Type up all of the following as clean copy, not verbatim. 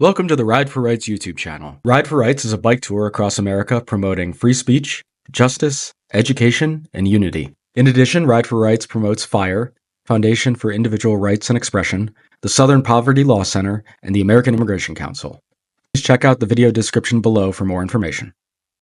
Welcome to the Ride for Rights YouTube channel. Ride for Rights is a bike tour across America promoting free speech, justice, education, and unity. In addition, Ride for Rights promotes FIRE, Foundation for Individual Rights and Expression, the Southern Poverty Law Center, and the American Immigration Council. Please check out the video description below for more information.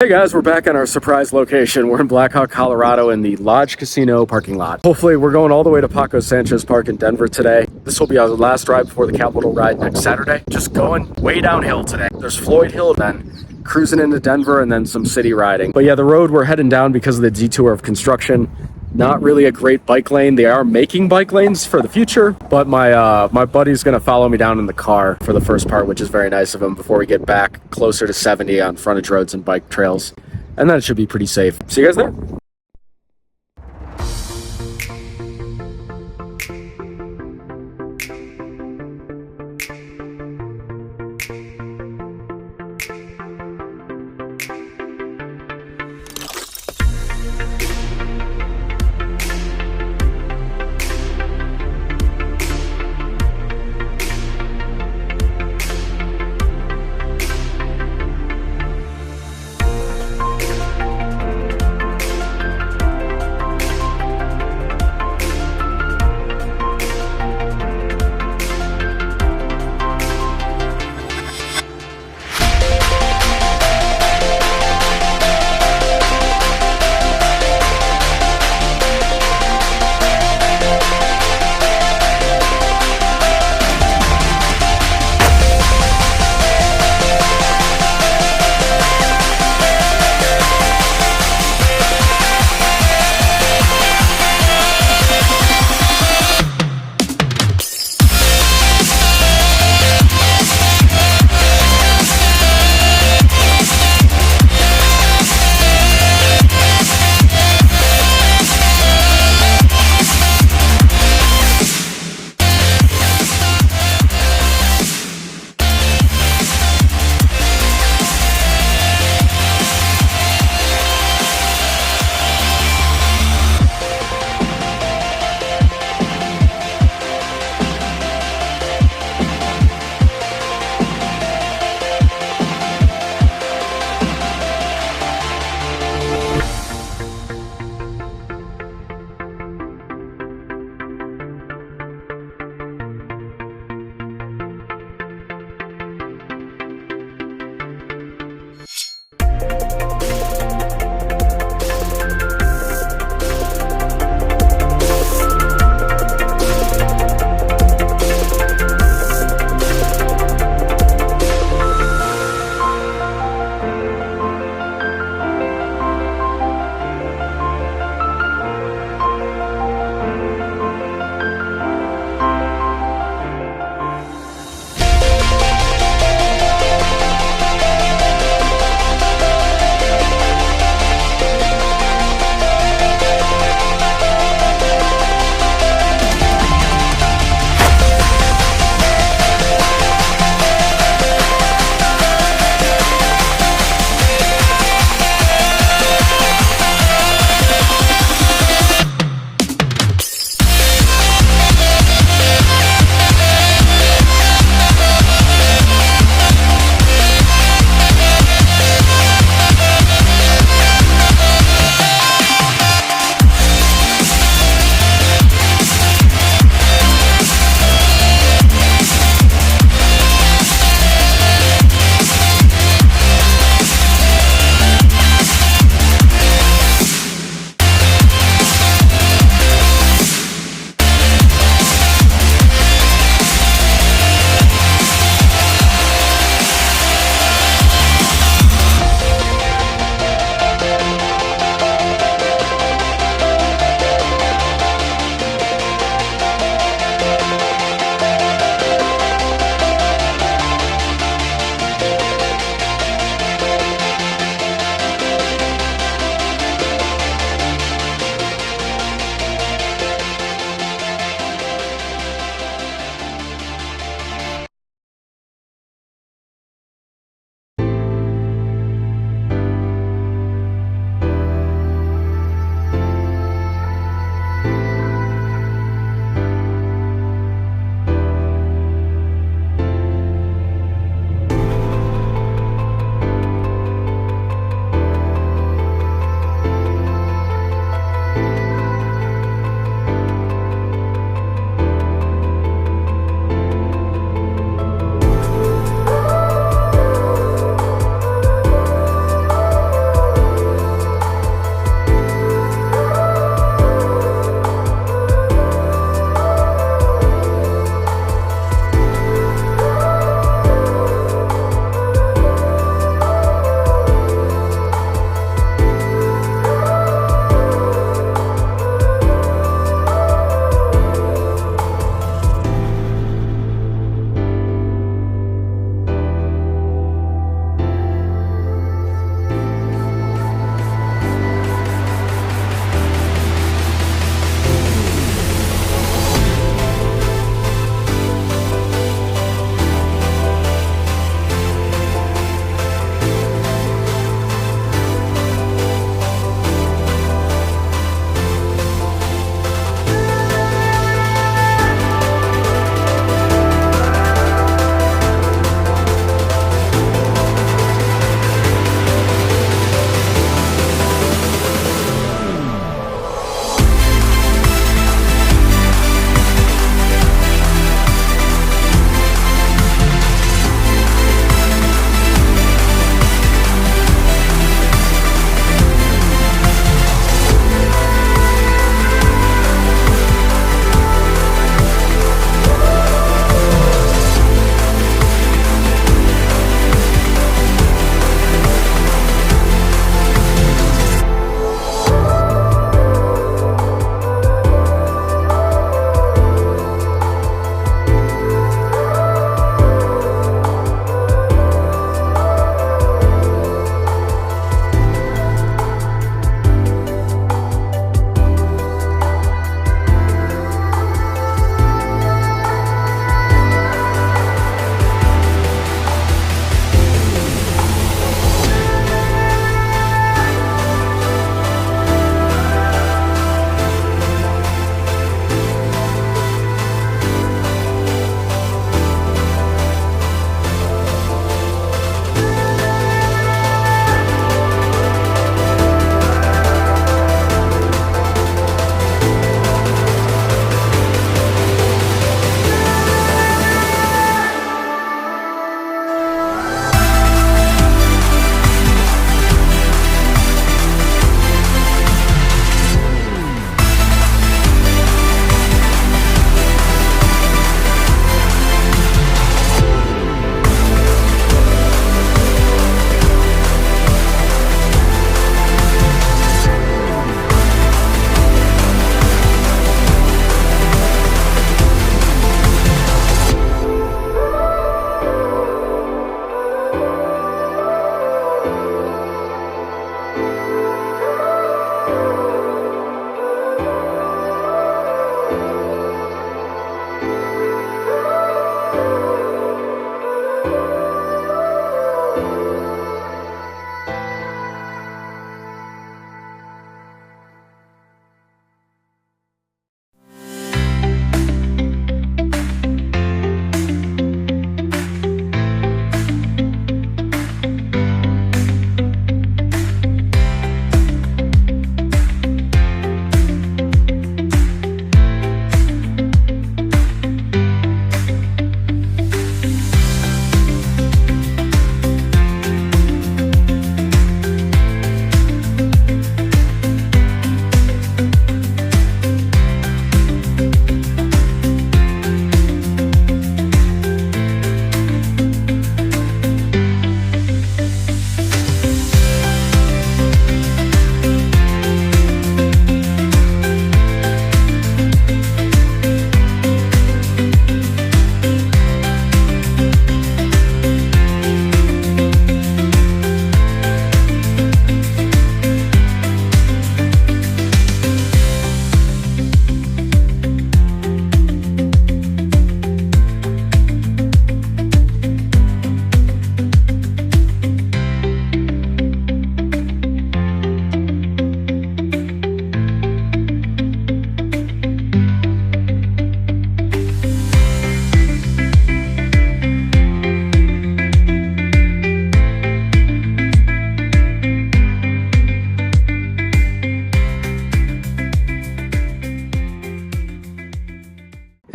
Hey guys, we're back at our surprise location. We're in Blackhawk, Colorado in the Lodge Casino parking lot. Hopefully we're going all the way to Paco Sanchez Park in Denver today. This will be our last ride before the Capitol ride next Saturday. Just going way downhill today. There's Floyd Hill, then cruising into Denver, and then some city riding. But yeah, the road we're heading down because of the detour of construction. Not really a great bike lane. They are making bike lanes for the future, but my buddy's gonna follow me down in the car for the first part, which is very nice of him, before we get back closer to 70 on frontage roads and bike trails. And then it should be pretty safe. See you guys there.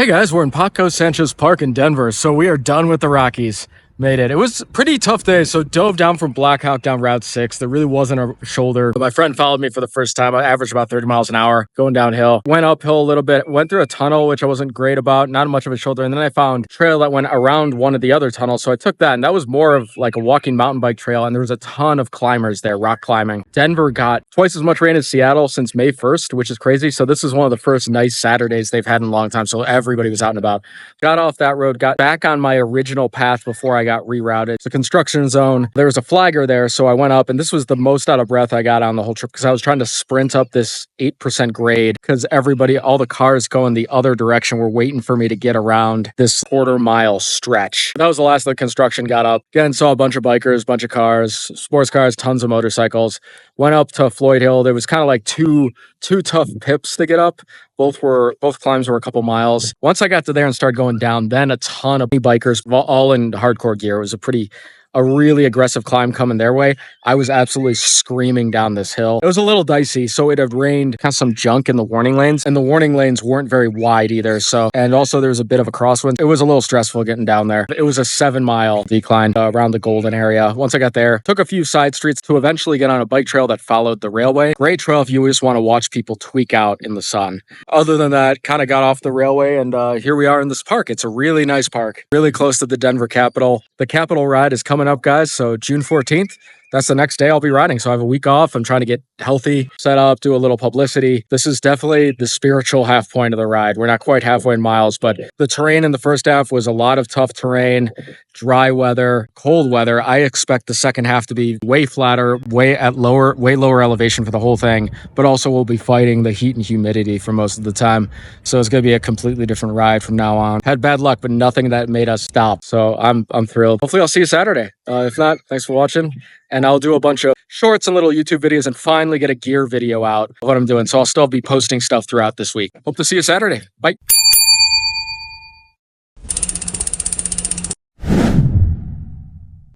Hey guys, we're in Paco Sanchez Park in Denver, so we are done with the Rockies. Made it. It was a pretty tough day, so dove down from Black Hawk down Route 6. There really wasn't a shoulder. My friend followed me for the first time. I averaged about 30 miles an hour going downhill. Went uphill a little bit, went through a tunnel, which I wasn't great about, not much of a shoulder. And then I found a trail that went around one of the other tunnels, so I took that, and that was more of like a walking mountain bike trail, and there was a ton of climbers there, rock climbing. Denver got twice as much rain as Seattle since May 1st, which is crazy. So this is one of the first nice Saturdays they've had in a long time, so everybody was out and about. Got off that road, got back on my original path before I got rerouted. It's a construction zone. There was a flagger there, so I went up, and this was the most out of breath I got on the whole trip because I was trying to sprint up this 8% grade because all the cars going the other direction were waiting for me to get around this quarter-mile stretch. That was the last of the construction. Got up. Again, saw a bunch of bikers, bunch of cars, sports cars, tons of motorcycles. Went up to Floyd Hill. There was kind of like two tough pips to get up. Both climbs were a couple miles. Once I got to there and started going down, then a ton of bikers, all in hardcore gear. It was a really aggressive climb coming their way. I was absolutely screaming down this hill. It was a little dicey, so it had rained kind of some junk in the warning lanes, and the warning lanes weren't very wide either. And also there was a bit of a crosswind. It was a little stressful getting down there. It was a 7-mile decline around the Golden area. Once I got there, took a few side streets to eventually get on a bike trail that followed the railway. Great trail if you just want to watch people tweak out in the sun. Other than that, kind of got off the railway, and here we are in this park. It's a really nice park, really close to the Denver Capitol. The Capitol ride is coming up, guys. So June 14th, that's the next day I'll be riding. So I have a week off. I'm trying to get healthy, set up, do a little publicity. This is definitely the spiritual half point of the ride. We're not quite halfway in miles, but the terrain in the first half was a lot of tough terrain, dry weather, cold weather. I expect the second half to be way flatter, way lower elevation for the whole thing, but also we'll be fighting the heat and humidity for most of the time. So it's going to be a completely different ride from now on. Had bad luck, but nothing that made us stop. So I'm thrilled. Hopefully I'll see you Saturday. If not, thanks for watching. And I'll do a bunch of shorts and little YouTube videos and finally get a gear video out of what I'm doing. So I'll still be posting stuff throughout this week. Hope to see you Saturday. Bye.